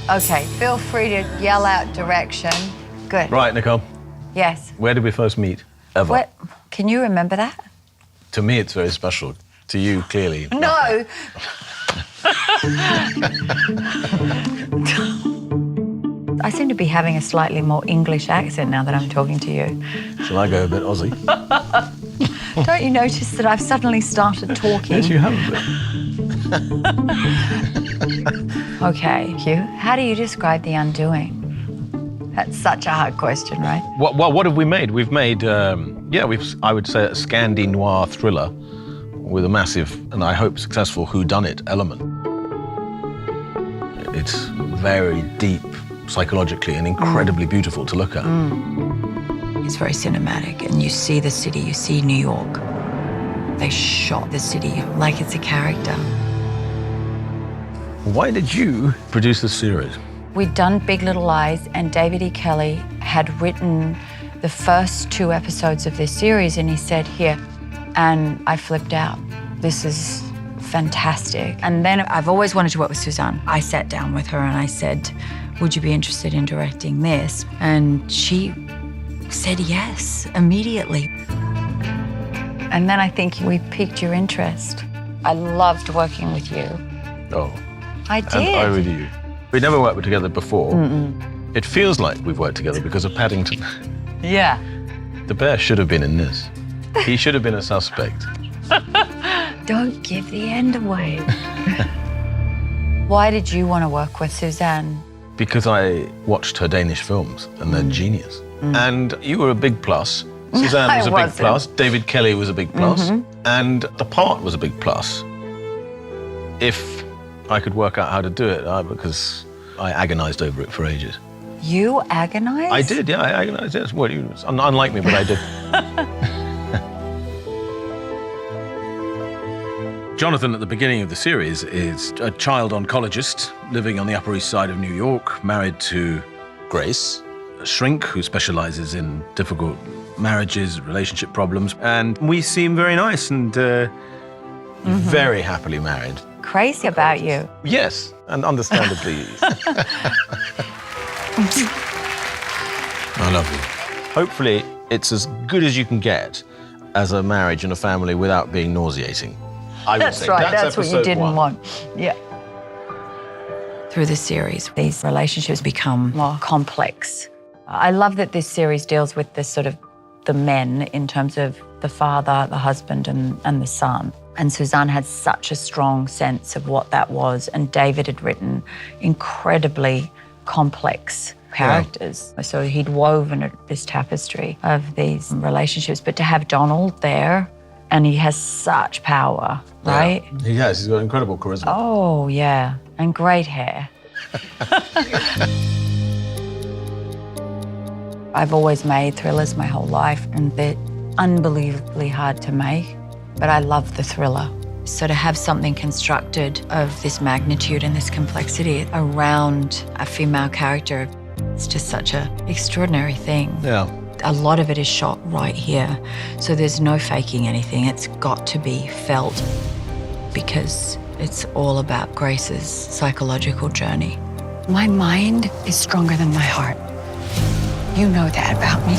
Okay, feel free to yell out direction. Good. Right, Nicole. Yes. Where did we first meet? Ever? What? Can you remember that? To me, it's very special. To you, clearly. No. I seem to be having a slightly more English accent now that I'm talking to you. Shall I go a bit Aussie? Don't you notice that I've suddenly started talking? Yes, you have a bit. Okay, Hugh, how do you describe The Undoing? That's such a hard question, right? What have we made? We've made, I would say, a Scandi noir thriller with a massive, and I hope successful, whodunit element. It's very deep psychologically and incredibly beautiful to look at. It's very cinematic, and you see the city, you see New York. They shot the city like it's a character. Why did you produce this series? We'd done Big Little Lies, and David E. Kelley had written the first 2 episodes of this series, and he said, here, and I flipped out. This is fantastic. And then I've always wanted to work with Suzanne. I sat down with her and I said, would you be interested in directing this? And she said yes, immediately. And then I think we piqued your interest. I loved working with you. Oh. I did. And I with you. We'd never worked together before. It feels like we've worked together because of Paddington. Yeah. The bear should have been in this. He should have been a suspect. Don't give the end away. Why did you want to work with Suzanne? Because I watched her Danish films and they're genius. And you were a big plus. Suzanne was a big plus. David Kelley was a big plus. And the part was a big plus. If I could work out how to do it, because I agonized over it for ages. You agonized? I did, yeah, I agonized. Yes. Well, unlike me, but I did. Jonathan, at the beginning of the series, is a child oncologist living on the Upper East Side of New York, married to Grace, a shrink who specializes in difficult marriages, relationship problems. And we seem very nice and very happily married. Crazy about you. Yes, and understandably. I love you. Hopefully, it's as good as you can get as a marriage and a family without being nauseating. That's right, that's what you didn't want. Yeah. Through the series, these relationships become more complex. I love that this series deals with this sort of the men in terms of the father, the husband, and the son. And Suzanne had such a strong sense of what that was, and David had written incredibly complex characters. Yeah. So he'd woven this tapestry of these relationships, but to have Donald there, and he has such power, right? Yeah, he has. He's got incredible charisma. Oh, yeah, and great hair. I've always made thrillers my whole life, and they're unbelievably hard to make, but I love the thriller. So to have something constructed of this magnitude and this complexity around a female character, it's just such an extraordinary thing. Yeah. A lot of it is shot right here, so there's no faking anything. It's got to be felt because it's all about Grace's psychological journey. My mind is stronger than my heart. You know that about me.